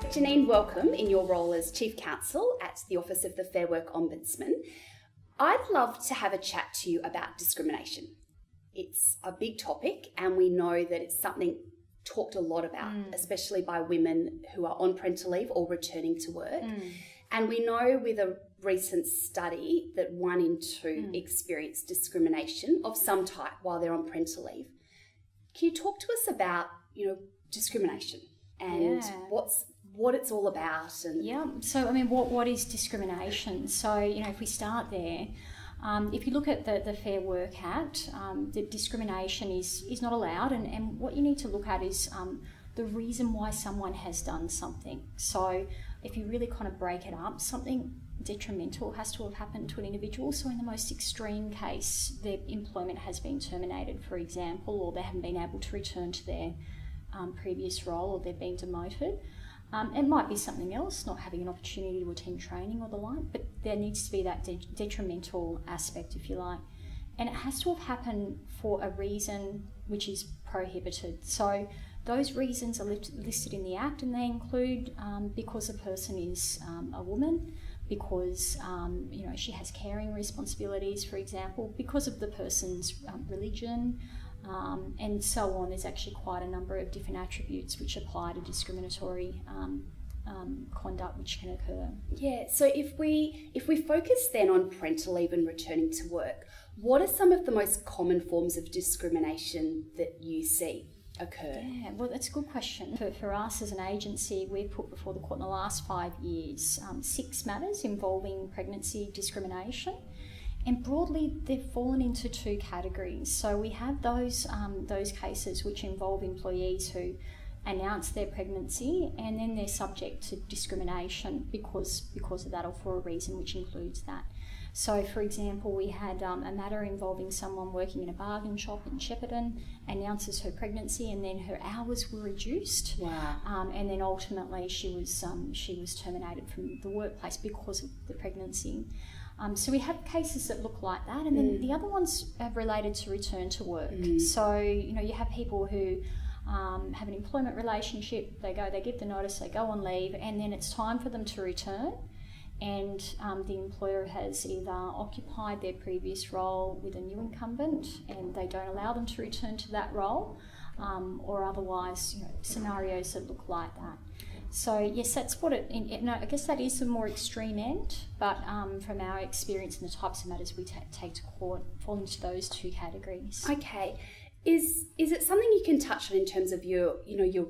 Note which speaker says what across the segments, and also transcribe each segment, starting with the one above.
Speaker 1: Janine, welcome in your role as Chief Counsel at the Office of the Fair Work Ombudsman. I'd love to have a chat to you about discrimination. It's a big topic and we know that it's something talked a lot about, especially by women who are on parental leave or returning to work. And we know with a recent study that 1 in 2 experience discrimination of some type while they're on parental leave. Can you talk to us about, discrimination and what it's all about? And
Speaker 2: So, what is discrimination? So, if we start there, if you look at the Fair Work Act, the discrimination is not allowed, and what you need to look at is the reason why someone has done something. So if you really kind of break it up, something detrimental has to have happened to an individual. So in the most extreme case, their employment has been terminated, for example, or they haven't been able to return to their previous role, or they've been demoted. It might be something else, not having an opportunity to attend training or the like, but there needs to be that detrimental aspect, if you like. And it has to have happened for a reason which is prohibited. So those reasons are listed in the Act, and they include because a person is a woman, because she has caring responsibilities, for example, because of the person's religion, and so on. There's actually quite a number of different attributes which apply to discriminatory conduct which can occur.
Speaker 1: Yeah, so if we focus then on parental leave and returning to work, what are some of the most common forms of discrimination that you see occur?
Speaker 2: Yeah, well, that's a good question. For us as an agency, we've put before the court in the last 5 years 6 matters involving pregnancy discrimination. And broadly, they've fallen into 2 categories. So we have those cases which involve employees who announce their pregnancy and then they're subject to discrimination because of that or for a reason which includes that. So, for example, we had a matter involving someone working in a bargain shop in Shepparton, announces her pregnancy, and then her hours were reduced.
Speaker 1: Wow.
Speaker 2: And then ultimately she was terminated from the workplace because of the pregnancy. So we have cases that look like that, and then the other ones are related to return to work. So, you have people who have an employment relationship, they give the notice, they go on leave, and then it's time for them to return. And the employer has either occupied their previous role with a new incumbent and they don't allow them to return to that role, or otherwise, scenarios that look like that. So yes, that's what I guess that is the more extreme end, but from our experience and the types of matters we take to court fall into those 2 categories.
Speaker 1: Okay. Is it something you can touch on in terms of your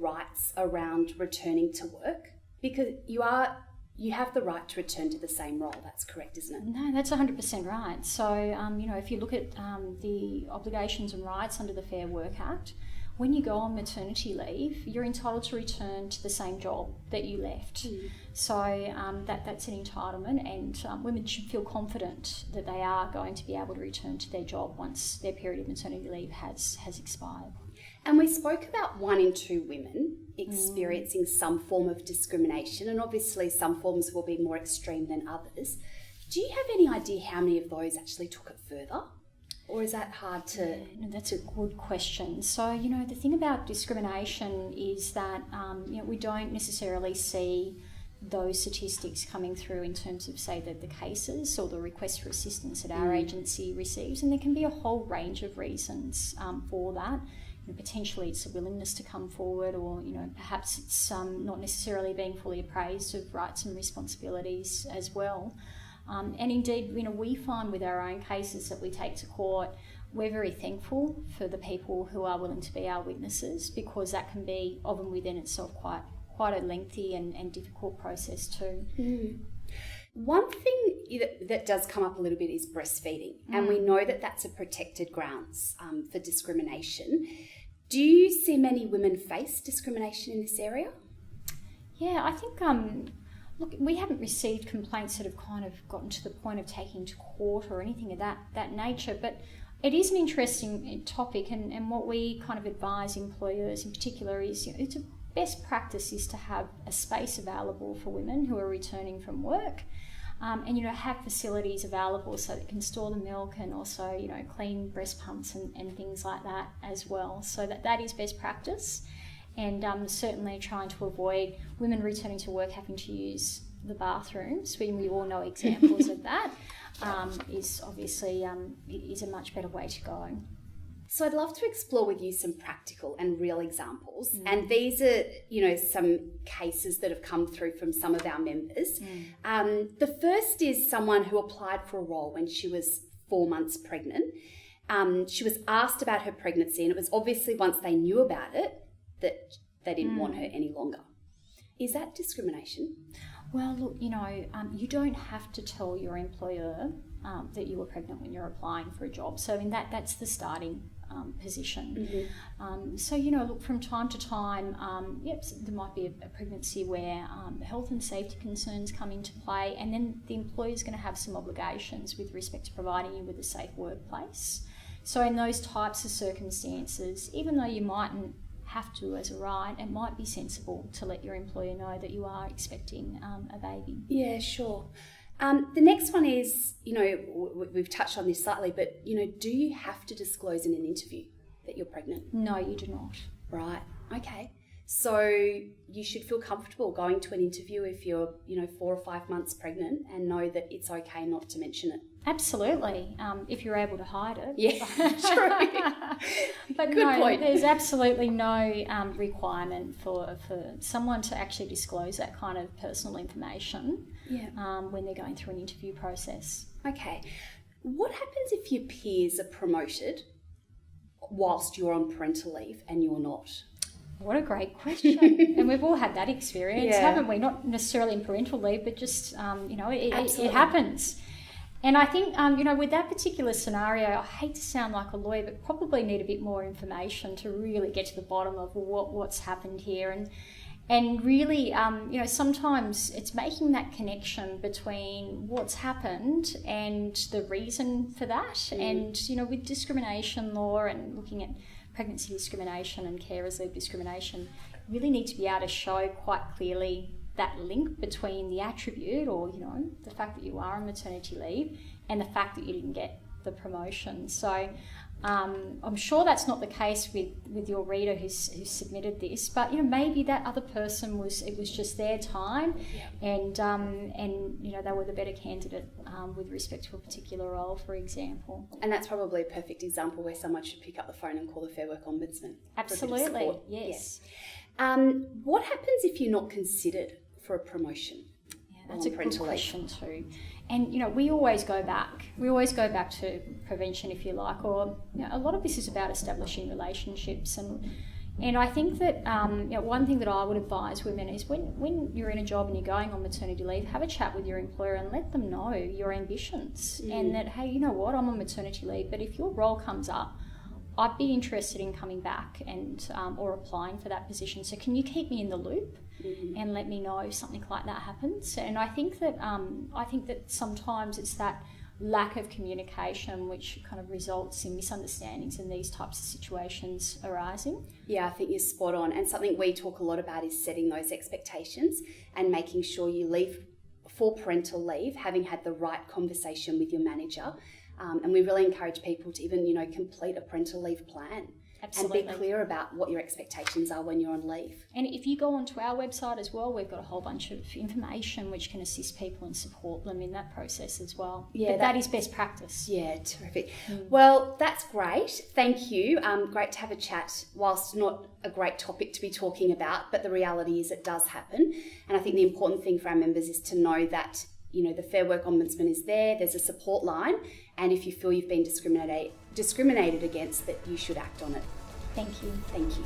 Speaker 1: rights around returning to work? Because you have the right to return to the same role. That's correct, isn't it?
Speaker 2: No, that's 100% right. So, if you look at the obligations and rights under the Fair Work Act, when you go on maternity leave, you're entitled to return to the same job that you left. So that's an entitlement, and women should feel confident that they are going to be able to return to their job once their period of maternity leave has expired.
Speaker 1: And we spoke about 1 in 2 women experiencing some form of discrimination, and obviously some forms will be more extreme than others. Do you have any idea how many of those actually took it further? Or is that hard to...
Speaker 2: No, that's a good question. So, the thing about discrimination is that, we don't necessarily see those statistics coming through in terms of, say, the cases or the requests for assistance that our agency receives. And there can be a whole range of reasons for that. Potentially it's a willingness to come forward, or, perhaps it's not necessarily being fully appraised of rights and responsibilities as well. And indeed, we find with our own cases that we take to court, we're very thankful for the people who are willing to be our witnesses, because that can be often within itself quite a lengthy and difficult process too.
Speaker 1: One thing that does come up a little bit is breastfeeding, and we know that that's a protected grounds for discrimination. Do you see many women face discrimination in this area?
Speaker 2: Yeah, I think... Look, we haven't received complaints that have kind of gotten to the point of taking to court or anything of that nature, but it is an interesting topic, and what we kind of advise employers in particular is, it's a best practice is to have a space available for women who are returning from work, and have facilities available so they can store the milk, and also clean breast pumps and things like that as well. So that is best practice. and certainly trying to avoid women returning to work having to use the bathrooms, when we all know examples of that, is obviously is a much better way to go.
Speaker 1: So I'd love to explore with you some practical and real examples. And these are, you know, some cases that have come through from some of our members. The first is someone who applied for a role when she was 4 months pregnant. She was asked about her pregnancy, and it was obviously once they knew about it that they didn't want her any longer. Is that discrimination?
Speaker 2: Well, look, you know, you don't have to tell your employer that you were pregnant when you're applying for a job. So in that's the starting position. So, you know, look, from time to time, there might be a pregnancy where health and safety concerns come into play, and then the employer is going to have some obligations with respect to providing you with a safe workplace. So in those types of circumstances, even though you mightn't have to as a right, it might be sensible to let your employer know that you are expecting a baby.
Speaker 1: Yeah, sure. The next one is, you know, we've touched on this slightly, but, you know, do you have to disclose in an interview that you're pregnant?
Speaker 2: No, you do not.
Speaker 1: Right, okay. So you should feel comfortable going to an interview if you're, you know, 4 or 5 months pregnant, and know that it's okay not to mention it.
Speaker 2: Absolutely, if you're able to hide it.
Speaker 1: Yeah, true.
Speaker 2: But
Speaker 1: Good point.
Speaker 2: There's absolutely no requirement for someone to actually disclose that kind of personal information when they're going through an interview process.
Speaker 1: Okay. What happens if your peers are promoted whilst you're on parental leave and you're not?
Speaker 2: What a great question. And we've all had that experience, haven't we? Not necessarily in parental leave, but just, you know, it happens. And I think, you know, with that particular scenario, I hate to sound like a lawyer, but probably need a bit more information to really get to the bottom of what's happened here. And really, you know, sometimes it's making that connection between what's happened and the reason for that. And, you know, with discrimination law and looking at pregnancy discrimination and carers leave discrimination, you really need to be able to show quite clearly that link between the attribute, or, you know, the fact that you are on maternity leave and the fact that you didn't get the promotion. So I'm sure that's not the case with your reader who's submitted this, but, you know, maybe that other person it was just their time, and you know, they were the better candidate with respect to a particular role, for example.
Speaker 1: And that's probably a perfect example where someone should pick up the phone and call the Fair Work Ombudsman.
Speaker 2: Absolutely, yes.
Speaker 1: What happens if you're not considered for a promotion?
Speaker 2: Yeah, that's a good question too. And, you know, we always go back to prevention, if you like, or, you know, a lot of this is about establishing relationships. And I think that, you know, one thing that I would advise women is when you're in a job and you're going on maternity leave, have a chat with your employer and let them know your ambitions, and that, hey, you know what, I'm on maternity leave, but if your role comes up, I'd be interested in coming back and or applying for that position. So can you keep me in the loop and let me know if something like that happens? And I think that sometimes it's that lack of communication which kind of results in misunderstandings in these types of situations arising.
Speaker 1: Yeah, I think you're spot on. And something we talk a lot about is setting those expectations and making sure you leave for parental leave having had the right conversation with your manager. And we really encourage people to even, you know, complete a parental leave plan. Absolutely. And be clear about what your expectations are when you're on leave.
Speaker 2: And if you go onto our website as well, we've got a whole bunch of information which can assist people and support them in that process as well. Yeah, but that is best practice.
Speaker 1: Yeah, terrific. Well, that's great. Thank you. Great to have a chat, whilst not a great topic to be talking about, but the reality is it does happen. And I think the important thing for our members is to know that, you know, the Fair Work Ombudsman is there, there's a support line, and if you feel you've been discriminated against, that you should act on it.
Speaker 2: Thank you.
Speaker 1: Thank you.